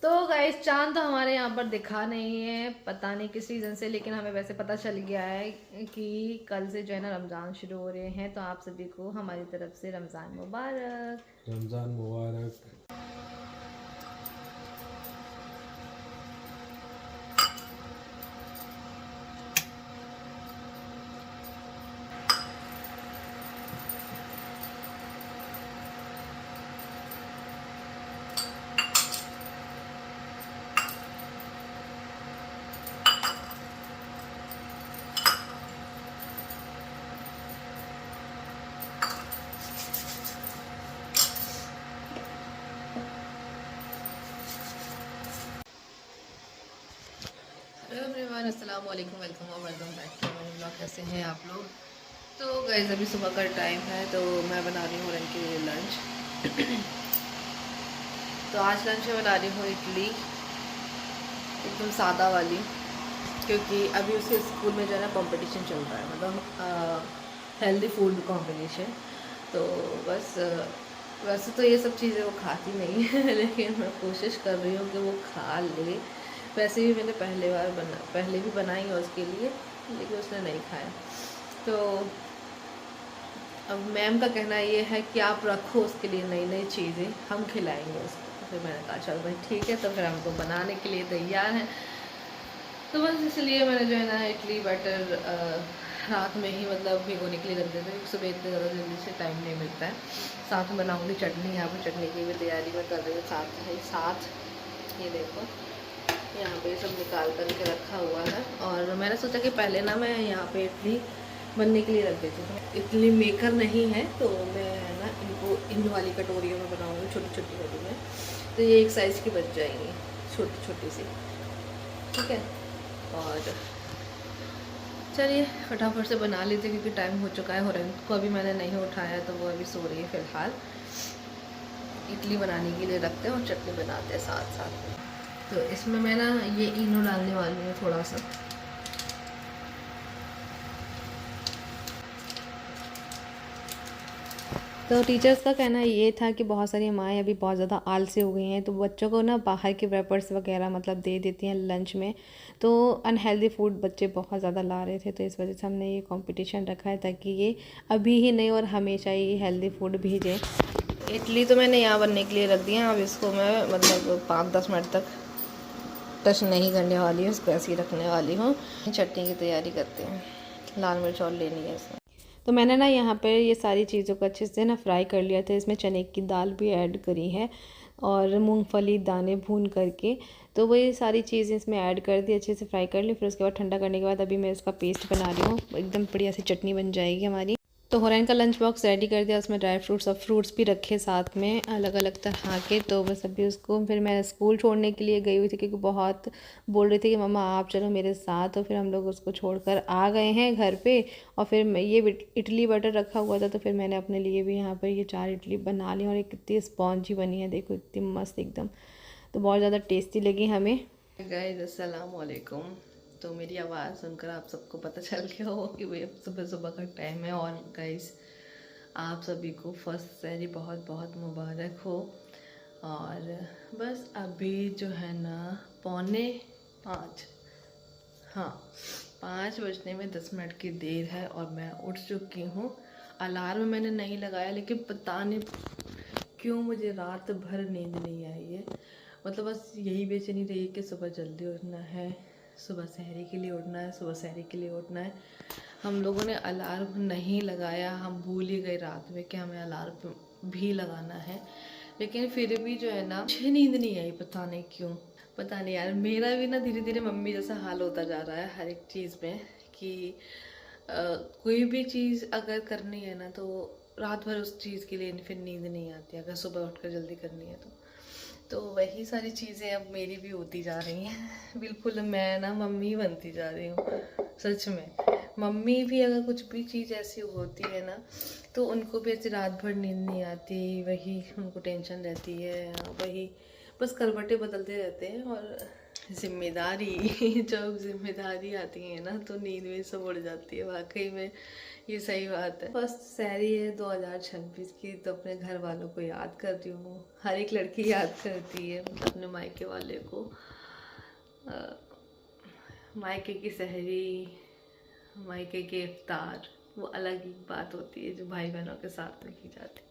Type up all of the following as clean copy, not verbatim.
तो गाइस चांद तो हमारे यहाँ पर दिखा नहीं है, पता नहीं किस रीज़न से, लेकिन हमें वैसे पता चल गया है कि कल से जो है ना रमज़ान शुरू हो रहे हैं। तो आप सभी को हमारी तरफ से रमज़ान मुबारक। रमज़ान मुबारक। हेलो एवरीवन, अस्सलाम वालेकुम, वेलकम और welcome back to my blog. कैसे हैं आप लोग? तो गाइस अभी सुबह का टाइम है, तो मैं बना रही हूँ रन के लिए लंच। तो आज लंच में बना रही हूँ इडली, एकदम सादा वाली, क्योंकि अभी उसके स्कूल में जो है ना कंपटीशन चल रहा है, मतलब हेल्दी फूड कॉम्बिनेशन। तो बस वैसे तो ये सब चीज़ें वो खाती नहीं है लेकिन मैं कोशिश कर रही हूँ कि वो खा ले। वैसे भी मैंने पहले भी बनाई है उसके लिए, लेकिन उसने नहीं खाया। तो अब मैम का कहना ये है कि आप रखो उसके लिए नई नई चीज़ें, हम खिलाएंगे उसको। तो फिर मैंने कहा चल भाई ठीक है, तो फिर हमको बनाने के लिए तैयार हैं। तो बस इसलिए मैंने जो है ना इडली बैटर रात में ही मतलब भिगोने के लिए रख देते हैं, सुबह इतने ज़्यादा जल्दी से टाइम नहीं मिलता है। साथ में बनाऊँगी चटनी, यहाँ पर चटनी की भी तैयारी मैं कर रही हूँ साथ। ये देखो यहाँ पे सब निकाल कर के रखा हुआ है, और मैंने सोचा कि पहले ना मैं यहाँ पे इडली बनने के लिए रख देती हूँ। इडली मेकर नहीं है तो मैं ना इनको इन वाली कटोरियों में बनाऊँगी, छोटी छोटी कटोरी में। तो ये एक साइज़ की बच जाएंगी, छोटी छोटी सी, ठीक है। और चलिए फटाफट से बना लेते क्योंकि टाइम हो चुका है। हुरैन को अभी मैंने नहीं उठाया, तो वो अभी सो रही है फ़िलहाल। इडली बनाने के लिए रखते हैं और चटनी बनाते हैं साथ साथ में। तो इसमें मैं ना ये इनो डालने वाली हूँ थोड़ा सा। तो टीचर्स का कहना ये था कि बहुत सारी माएँ अभी बहुत ज़्यादा आलसी हो गई हैं, तो बच्चों को ना बाहर के वेपर्स वगैरह मतलब दे देती हैं लंच में। तो अनहेल्दी फूड बच्चे बहुत ज़्यादा ला रहे थे, तो इस वजह से हमने ये कंपटीशन रखा है ताकि ये अभी ही नहीं और हमेशा ही हेल्दी फूड भेजें। इडली तो मैंने यहाँ बनने के लिए रख दिया, अब इसको मैं मतलब 5-10 मिनट तक टच नहीं करने वाली हूँ, इसको ऐसे ही रखने वाली हूँ। चटनी की तैयारी करते हैं, लाल मिर्च और लेनी है इसमें। तो मैंने ना यहाँ पे ये सारी चीज़ों को अच्छे से ना फ्राई कर लिया था। इसमें चने की दाल भी ऐड करी है और मूंगफली दाने भून करके, तो वही सारी चीज़ें इसमें ऐड कर दी, अच्छे से फ्राई कर ली। फिर उसके बाद ठंडा करने के बाद अभी मैं इसका पेस्ट बना रही हूँ, एकदम बढ़िया सी चटनी बन जाएगी हमारी। तो हुरैन का लंच बॉक्स रेडी कर दिया, उसमें ड्राई फ्रूट्स और फ्रूट्स भी रखे साथ में अलग अलग तरह के। तो बस अभी उसको फिर मैं स्कूल छोड़ने के लिए गई हुई थी, क्योंकि बहुत बोल रही थी कि मम्मा आप चलो मेरे साथ। तो फिर हम लोग उसको छोड़कर आ गए हैं घर पे। और फिर ये इडली बटर रखा हुआ था, तो फिर मैंने अपने लिए भी यहाँ पर ये 4 इडली बना ली, और ये कितनी स्पॉन्जी बनी है देखो, इतनी मस्त एकदम। तो बहुत ज़्यादा टेस्टी लगी हमें। गाइस अस्सलाम वालेकुम। तो मेरी आवाज़ सुनकर आप सबको पता चल गया हो कि भाई सुबह सुबह का टाइम है। और गाइस आप सभी को फर्स्ट सहरी बहुत बहुत मुबारक हो। और बस अभी जो है ना 4:45, हाँ 5 बजने में 10 मिनट की देर है और मैं उठ चुकी हूँ। अलार्म मैंने नहीं लगाया, लेकिन पता नहीं क्यों मुझे रात भर नींद नहीं आई है। मतलब बस यही बेचैनी रही कि सुबह जल्दी उठना है, सुबह सहरी के लिए उठना है, सुबह सहरी के लिए उठना है। हम लोगों ने अलार्म नहीं लगाया, हम भूल ही गए रात में कि हमें अलार्म भी लगाना है। लेकिन फिर भी जो है ना मुझे नींद नहीं आई, पता नहीं क्यों। पता नहीं यार, मेरा भी ना धीरे धीरे मम्मी जैसा हाल होता जा रहा है हर एक चीज़ में, कि कोई भी चीज़ अगर करनी है ना तो रात भर उस चीज़ के लिए फिर नींद नहीं आती, अगर सुबह उठकर जल्दी करनी है तो वही सारी चीज़ें अब मेरी भी होती जा रही हैं। बिल्कुल मैं ना मम्मी बनती जा रही हूँ सच में। मम्मी भी अगर कुछ भी चीज़ ऐसी होती है ना, तो उनको भी ऐसी रात भर नींद नहीं आती, वही उनको टेंशन रहती है, वही बस करवटें बदलते रहते हैं। और जिम्मेदारी जब जिम्मेदारी आती है ना तो नींद में सब उड़ जाती है, वाकई में ये सही बात है। फर्स्ट सहरी है 2026 की, तो अपने घर वालों को याद कर रही हूँ। हर एक लड़की याद करती है मतलब अपने मायके वाले को। मायके की सहरी, मायके के इफ्तार, वो अलग ही बात होती है जो भाई बहनों के साथ में की जाती है।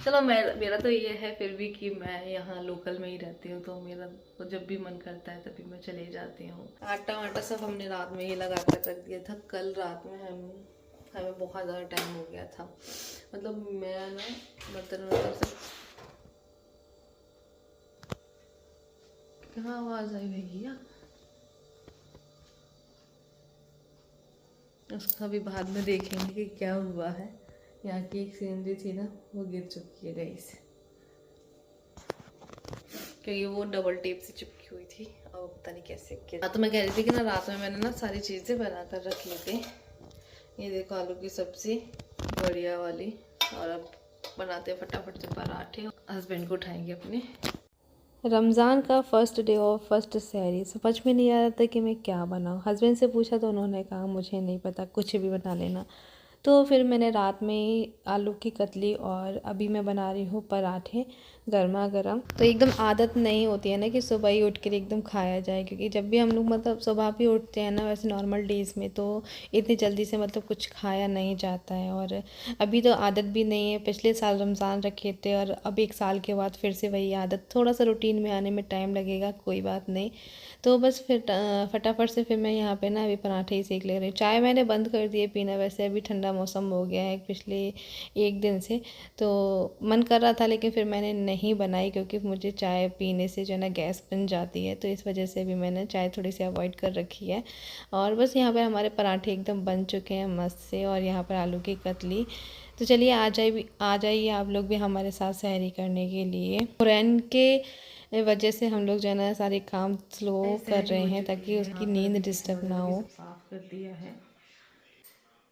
चलो मेरा तो ये है फिर भी कि मैं यहाँ लोकल में ही रहती हूँ, तो मेरा तो जब भी मन करता है तभी मैं चले जाती हूँ। आटा वाटा सब हमने रात में ही लगा कर रख दिया था। कल रात में हमें बहुत ज़्यादा टाइम हो गया था, मतलब मैं ना बर्तन से कहाँ आवाज़ आई भैया, उसका भी बाद में देखेंगे कि क्या हुआ है। यहाँ की एक सीनरी थी ना वो गिर चुकी है गई से, क्योंकि वो डबल टेप से चिपकी हुई थी। अब पता नहीं कैसे किया। तो मैं कह रही थी कि ना रात में मैंने ना सारी चीज़ें बना कर रख ली थी। ये देखो आलू की सब्ज़ी बढ़िया वाली, और अब बनाते हैं फटाफट से पराठे। हस्बैंड को उठाएंगे अपने। रमज़ान का फर्स्ट डे और फर्स्ट सहरी, समझ में नहीं आ रहा था कि मैं क्या बनाऊँ। हस्बैंड से पूछा तो उन्होंने कहा मुझे नहीं पता, कुछ भी बना लेना। तो फिर मैंने रात में ही आलू की कतली और अभी मैं बना रही हूँ पराठे गर्मा गर्म। तो एकदम आदत नहीं होती है ना कि सुबह ही उठ कर एकदम खाया जाए, क्योंकि जब भी हम लोग मतलब सुबह भी उठते हैं ना वैसे नॉर्मल डेज़ में, तो इतनी जल्दी से मतलब कुछ खाया नहीं जाता है। और अभी तो आदत भी नहीं है। पिछले साल रमज़ान रखे थे और अब 1 साल के बाद फिर से वही आदत, थोड़ा सा रूटीन में आने में टाइम लगेगा, कोई बात नहीं। तो बस फिर फटाफट से फिर मैं यहाँ पे ना अभी पराठे ही सेक ले रही हूँ। चाय मैंने बंद कर दी है पीना, वैसे अभी ठंडा मौसम हो गया है पिछले 1 दिन से, तो मन कर रहा था लेकिन फिर मैंने नहीं बनाई, क्योंकि मुझे चाय पीने से जो है ना गैस बन जाती है, तो इस वजह से भी मैंने चाय थोड़ी सी अवॉइड कर रखी है। और बस यहाँ पर हमारे पराठे एकदम बन चुके हैं मस्त से, और यहाँ पर आलू की कतली। तो चलिए आ जाइए आप लोग भी हमारे साथ सहरी करने के लिए। हुरैन के वजह से हम लोग जो है ना सारे काम स्लो कर रहे हैं ताकि उसकी नींद डिस्टर्ब ना हो। साफ़ कर दिया है,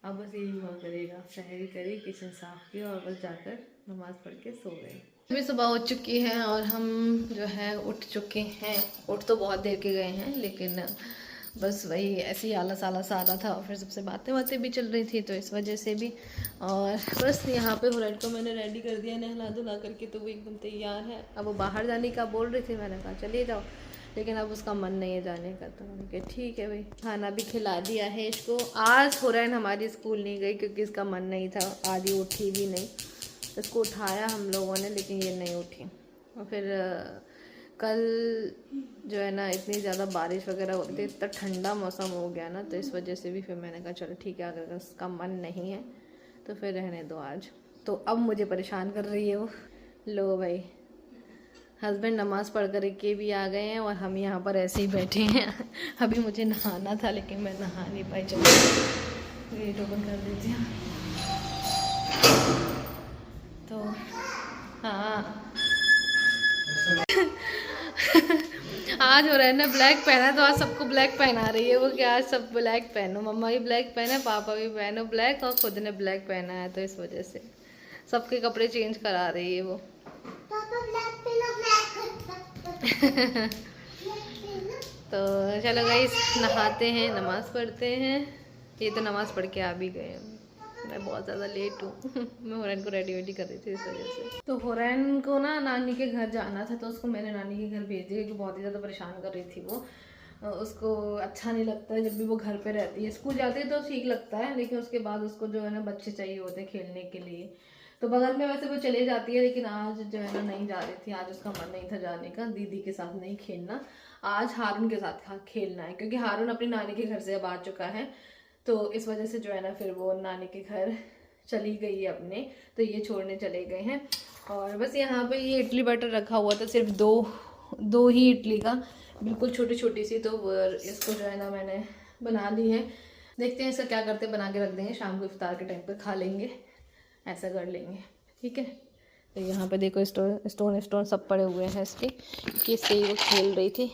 अब बस यही हुआ करेगा, सहरी करी, किचन साफ़ किया और बस जाकर नमाज़ पढ़ के सो गए। अभी सुबह हो चुकी है और हम जो है उठ चुके हैं। उठ तो बहुत देर के गए हैं, लेकिन बस वही ऐसे ही आलस आलस आ रहा था, और फिर सबसे बातें भी चल रही थी तो इस वजह से भी। और बस यहाँ पे हुरैन को मैंने रेडी कर दिया नहला धुला करके, तो वो एकदम तैयार है। अब वो बाहर जाने का बोल रही थी, मैंने कहा चलिए जाओ, लेकिन अब उसका मन नहीं है जाने का, तो मैंने कहा ठीक है भाई। खाना भी खिला दिया है इसको। आज हुरैन हमारी स्कूल नहीं गई क्योंकि इसका मन नहीं था, आज ये उठी भी नहीं। इसको उठाया हम लोगों ने लेकिन ये नहीं उठी। और फिर कल जो है ना इतनी ज़्यादा बारिश वगैरह होती थी, इतना ठंडा मौसम हो गया ना, तो इस वजह से भी फिर मैंने कहा चलो ठीक है, अगर उसका मन नहीं है तो फिर रहने दो आज। तो अब मुझे परेशान कर रही है वो। लो भाई, हस्बैंड नमाज़ पढ़ कर के भी आ गए हैं और हम यहाँ पर ऐसे ही बैठे हैं। अभी मुझे नहाना था लेकिन मैं नहा नहीं पाई। चलो गेट ओपन कर देती हूँ। तो हाँ आज हो रहा है ना ब्लैक पहना, तो आज सबको ब्लैक पहना रही है वो कि आज सब ब्लैक पहनो। मम्मा भी ब्लैक पहने, पापा भी पहनो ब्लैक, और खुद ने ब्लैक पहना है, तो इस वजह से सबके कपड़े चेंज करा रही है वो। पापा ब्लैक पहनो, ब्लैक तो चलो गाइस नहाते हैं, नमाज़ पढ़ते हैं। ये तो नमाज़ पढ़ के आ भी गए हैं। मैं बहुत ज़्यादा लेट हूँ। मैं हुरैन को रेडी वेडी कर रही थी इस वजह से। तो हुरैन को ना नानी के घर जाना था, तो उसको मैंने नानी के घर भेज दिया क्योंकि बहुत ही ज़्यादा परेशान कर रही थी वो। उसको अच्छा नहीं लगता है जब भी वो घर पे रहती है। स्कूल जाती है तो ठीक लगता है, लेकिन उसके बाद उसको जो है ना बच्चे चाहिए होते हैं खेलने के लिए। तो बगल में वैसे वो चले जाती है, लेकिन आज जो है ना नहीं जा रही थी। आज उसका मन नहीं था जाने का, दीदी के साथ नहीं खेलना, आज हारून के साथ खेलना है, क्योंकि हारून अपनी नानी के घर से अब आ चुका है। तो इस वजह से जो है ना फिर वो नानी के घर चली गई है अपने, तो ये छोड़ने चले गए हैं। और बस यहाँ पे ये इडली बैटर रखा हुआ था, सिर्फ दो ही इडली का, बिल्कुल छोटी छोटी सी, तो वो इसको जो है ना मैंने बना ली है। देखते हैं इसका क्या करते हैं, बना के रख देंगे, शाम को इफ्तार के टाइम पे खा लेंगे, ऐसा कर लेंगे, ठीक है। तो यहाँ पे देखो स्टोन सब पड़े हुए हैं इसके, क्योंकि इससे ही वो खेल रही थी।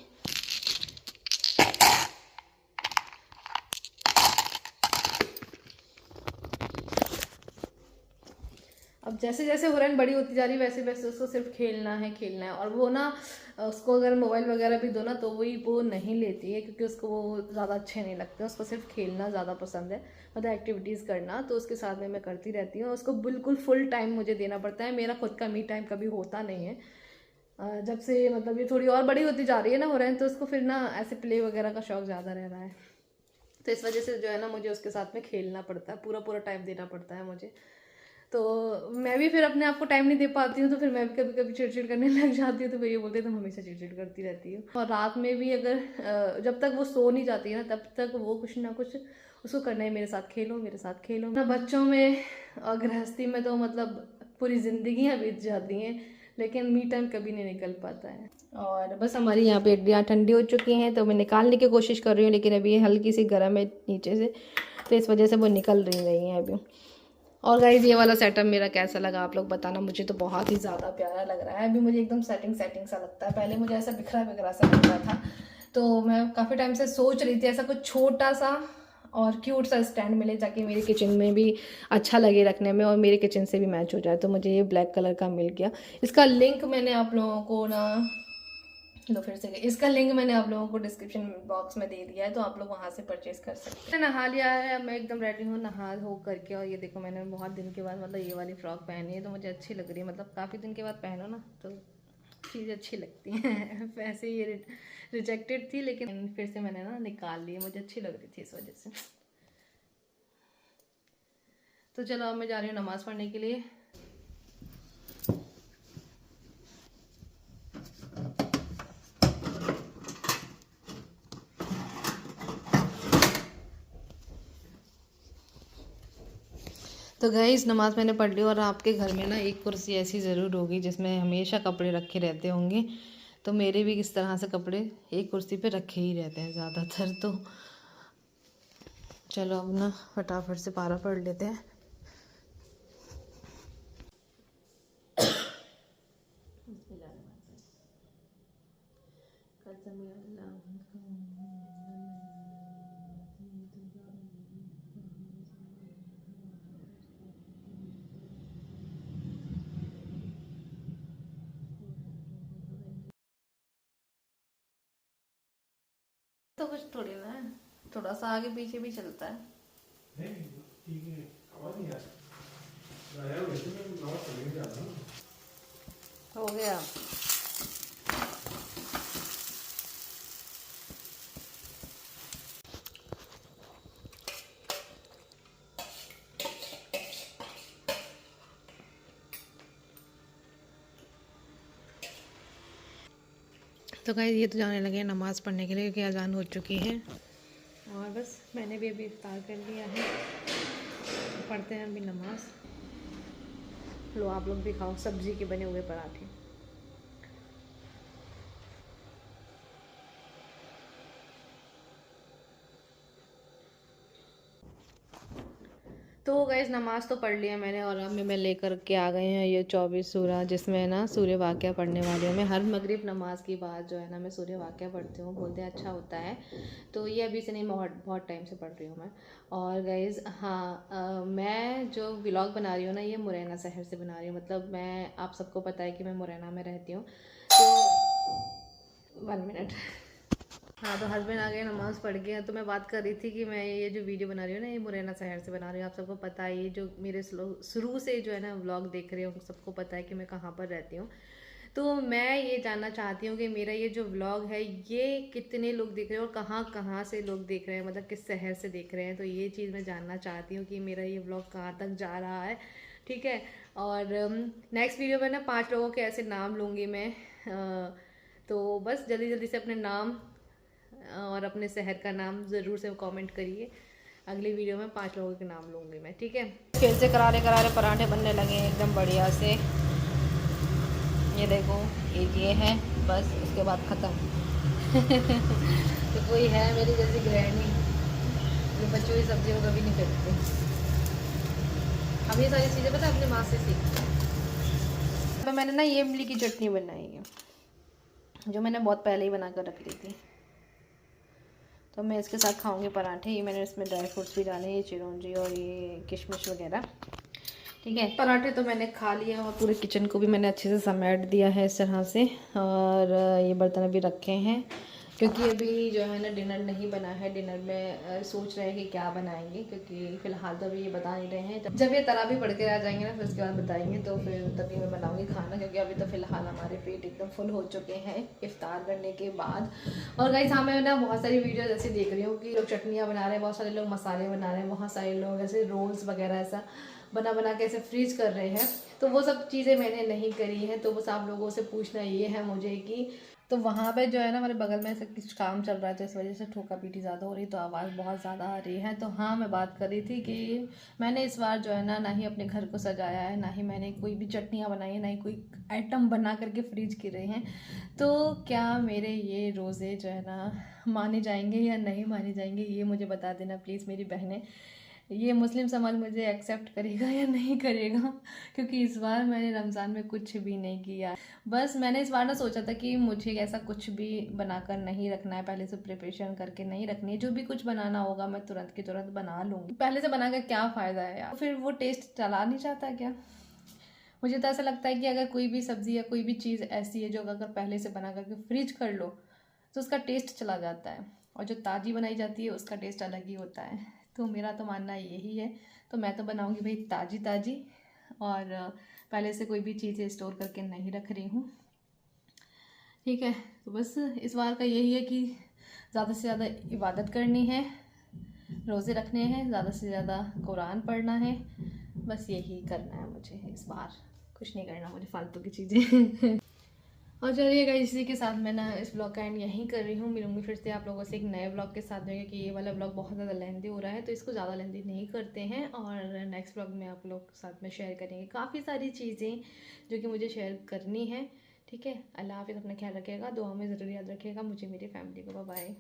अब जैसे जैसे हुरैन बड़ी होती जा रही है वैसे वैसे उसको सिर्फ खेलना है और वो ना उसको अगर मोबाइल वगैरह भी दो ना तो वो नहीं लेती है, क्योंकि उसको वो ज़्यादा अच्छे नहीं लगते, उसको सिर्फ खेलना ज़्यादा पसंद है, मतलब एक्टिविटीज़ करना। तो उसके साथ में मैं करती रहती हूँ, उसको बिल्कुल फुल टाइम मुझे देना पड़ता है, मेरा खुद का मी टाइम कभी होता नहीं है। जब से मतलब ये थोड़ी और बड़ी होती जा रही है ना हुरैन, तो उसको फिर ना ऐसे प्ले वगैरह का शौक ज़्यादा रह रहा है, तो इस वजह से जो है ना मुझे उसके साथ में खेलना पड़ता है, पूरा पूरा टाइम देना पड़ता है मुझे। तो मैं भी फिर अपने आप को टाइम नहीं दे पाती हूँ, तो फिर मैं भी कभी कभी चिड़चिड़ करने लग जाती हूँ, तो वो ये बोलते हैं तुम हमेशा चिड़चिड़ करती रहती हो। और रात में भी अगर जब तक वो सो नहीं जाती है ना तब तक वो कुछ ना कुछ उसको करना है, मेरे साथ खेलो मेरे साथ खेलो ना। बच्चों में और गृहस्थी में तो मतलब पूरी जिंदगियाँ बीत जाती हैं, लेकिन मी टाइम कभी नहीं निकल पाता है। और बस हमारी यहाँ पे इडलियाँ ठंडी हो चुकी हैं, तो मैं निकालने की कोशिश कर रही हूँ, लेकिन अभी हल्की सी गर्म है नीचे से, तो इस वजह से वो निकल रही हैं अभी। और गाइज ये वाला सेटअप मेरा कैसा लगा आप लोग बताना, मुझे तो बहुत ही ज़्यादा प्यारा लग रहा है। अभी मुझे एकदम सेटिंग सा लगता है, पहले मुझे ऐसा बिखरा बिखरा सा लग रहा था, तो मैं काफ़ी टाइम से सोच रही थी ऐसा कुछ छोटा सा और क्यूट सा स्टैंड मिले ताकि मेरे किचन में भी अच्छा लगे रखने में और मेरे किचन से भी मैच हो जाए। तो मुझे ये ब्लैक कलर का मिल गया। इसका लिंक मैंने आप लोगों को ना फिर से इसका लिंक मैंने आप लोगों को डिस्क्रिप्शन बॉक्स में दे दिया है, तो आप लोग वहाँ से परचेज कर सकते हैं। नहा लिया है, मैं एकदम रेडी हूँ नहा हो करके, और ये देखो मैंने बहुत दिन के बाद मतलब ये वाली फ्रॉक पहनी है, तो मुझे अच्छी लग रही है, मतलब काफ़ी दिन के बाद पहनो ना तो चीज़ अच्छी लगती है। वैसे ये रिजेक्टेड थी, लेकिन फिर से मैंने ना निकाल ली, मुझे अच्छी लग रही थी इस वजह से। तो चलो अब मैं जा रही हूँ नमाज़ पढ़ने के लिए। तो गाइस नमाज़ मैंने पढ़ ली, और आपके घर में ना एक कुर्सी ऐसी ज़रूर होगी जिसमें हमेशा कपड़े रखे रहते होंगे, तो मेरे भी इस तरह से कपड़े एक कुर्सी पे रखे ही रहते हैं ज़्यादातर। तो चलो अब ना फटाफट से पारा पढ़ लेते हैं। तो कुछ थोड़ी ना है, थोड़ा सा आगे पीछे भी चलता है। नहीं ठीक है, आवाज नहीं आ रही यार, वैसे मैं नमाज पढ़ने जा रहा हूँ। हो गया। तो गाइस ये तो जाने लगे हैं नमाज़ पढ़ने के लिए, क्योंकि अजान हो चुकी है, और बस मैंने भी अभी इफ्तार कर लिया है, पढ़ते हैं अभी नमाज। लो आप लोग भी खाओ सब्जी के बने हुए पराठे। तो गाइस नमाज़ तो पढ़ लिया मैंने, और अब मैं लेकर के आ गई हैं ये 24 सूरा, जिसमें ना सूर्य वाक़या पढ़ने वाली हूँ मैं। हर मगरिब नमाज के बाद जो है ना मैं सूर्य वाक़या पढ़ती हूँ, बोलते हैं अच्छा होता है। तो ये अभी से नहीं, बहुत टाइम से पढ़ रही हूँ मैं। और गाइस हाँ, मैं जो व्लॉग बना रही हूँ ना ये मुरैना शहर से बना रही हूँ, मतलब मैं आप सबको पता है कि मैं मुरैना में रहती हूँ। तो 1 मिनट। हाँ तो हस्बैंड आ गए नमाज़ पढ़ के, तो मैं बात कर रही थी कि मैं ये जो वीडियो बना रही हूँ ना ये मुरैना शहर से बना रही हूँ। आप सबको पता है, ये जो मेरे शुरू से जो है ना व्लॉग देख रहे हो सबको पता है कि मैं कहाँ पर रहती हूँ। तो मैं ये जानना चाहती हूँ कि मेरा ये जो व्लॉग है ये कितने लोग देख रहे हैं और कहाँ कहाँ से लोग देख रहे हैं, मतलब किस शहर से देख रहे हैं। तो ये चीज़ मैं जानना चाहती हूँ कि मेरा ये व्लॉग कहाँ तक जा रहा है, ठीक है। और नेक्स्ट वीडियो में ना 5 लोगों के ऐसे नाम लूँगी मैं। तो बस जल्दी जल्दी से अपने नाम और अपने शहर का नाम ज़रूर से कमेंट करिए। अगली वीडियो में 5 लोगों के नाम लूँगी मैं, ठीक है। फिर से करारे करारे पराठे बनने लगे हैं एकदम बढ़िया से। ये देखो एक ये है, बस उसके बाद ख़त्म। तो कोई है मेरी जैसी गृहिणी जो बच्चों की सब्जियों को कभी नहीं फेंकती। हम ये सारी चीज़ें पता अपनी माँ से सीखते। तो मैंने ना ये इमली की चटनी बनाई है, जो मैंने बहुत पहले ही बना कर रख ली थी। तो मैं इसके साथ खाऊंगी पराठे। ये मैंने इसमें ड्राई फ्रूट्स भी डाले, ये चिरौंजी और ये किशमिश वगैरह। ठीक है। पराठे तो मैंने खा लिए और पूरे किचन को भी मैंने अच्छे से समेट दिया है इस तरह से। और ये बर्तन अभी रखे हैं क्योंकि अभी जो है ना डिनर नहीं बना है। डिनर में सोच रहे हैं कि क्या बनाएंगे, क्योंकि फ़िलहाल तो अभी ये बता नहीं रहे हैं। जब ये तरावी पढ़ के आ जाएंगे ना फिर उसके बाद बताएंगे, तो फिर तभी मैं बनाऊंगी खाना, क्योंकि अभी तो फ़िलहाल हमारे पेट एकदम फुल हो चुके हैं इफ्तार करने के बाद। और गाइस हाँ, मैं ना बहुत सारी वीडियोज ऐसे देख रही हूँ कि लोग चटनियाँ बना रहे हैं, बहुत सारे लोग मसाले बना रहे हैं, बहुत सारे लोग ऐसे रोल्स वगैरह ऐसा बना के ऐसे फ्रीज कर रहे हैं। तो वो सब चीज़ें मैंने नहीं करी हैं, तो बस आप लोगों से पूछना ये है मुझे कि तो वहाँ पे जो है ना हमारे बगल में ऐसा कुछ काम चल रहा है, तो इस वजह से ठोका पीटी ज़्यादा हो रही, तो आवाज़ बहुत ज़्यादा आ रही है। तो हाँ, मैं बात कर रही थी कि मैंने इस बार जो है ना ही अपने घर को सजाया है, ना ही मैंने कोई भी चटनियाँ बनाई है, ना ही कोई आइटम बना करके फ्रीज कर रहे हैं। तो क्या मेरे ये रोज़े जो है ना माने जाएंगे या नहीं माने जाएंगे, ये मुझे बता देना प्लीज़ मेरी बहनें। ये मुस्लिम समाज मुझे एक्सेप्ट करेगा या नहीं करेगा, क्योंकि इस बार मैंने रमज़ान में कुछ भी नहीं किया। बस मैंने इस बार ना सोचा था कि मुझे ऐसा कुछ भी बनाकर नहीं रखना है, पहले से प्रिपरेशन करके नहीं रखनी है। जो भी कुछ बनाना होगा मैं तुरंत के तुरंत बना लूँगी। पहले से बना कर क्या फ़ायदा है यार, फिर वो टेस्ट चला नहीं जाता क्या। मुझे तो ऐसा लगता है कि अगर कोई भी सब्ज़ी या कोई भी चीज़ ऐसी है जो अगर पहले से बना करके फ्रीज कर लो तो उसका टेस्ट चला जाता है, और जो ताज़ी बनाई जाती है उसका टेस्ट अलग ही होता है। तो मेरा तो मानना यही है। तो मैं तो बनाऊंगी भाई ताज़ी ताज़ी, और पहले से कोई भी चीज़ें स्टोर करके नहीं रख रही हूँ। ठीक है। तो बस इस बार का यही है कि ज़्यादा से ज़्यादा इबादत करनी है, रोज़े रखने हैं, ज़्यादा से ज़्यादा कुरान पढ़ना है। बस यही करना है मुझे इस बार, कुछ नहीं करना मुझे फालतू की चीज़ें। और चलिएगा इसी के साथ मैं ना इस ब्लॉग का एंड यहीं कर रही हूँ। मिलूंगी फिर से आप लोगों से एक नए ब्लॉग के साथ में, क्योंकि ये वाला ब्लॉग बहुत ज़्यादा लेंथी हो रहा है, तो इसको ज़्यादा लेंथी नहीं करते हैं। और नेक्स्ट ब्लॉग में आप लोग के साथ में शेयर करेंगे काफ़ी सारी चीज़ें जो कि मुझे शेयर करनी है। ठीक है। अल्लाह हाफिज़, अपना ख्याल रखिएगा, दुआ में ज़रूर याद रखिएगा मुझे, मेरी फैमिली को। Bye bye.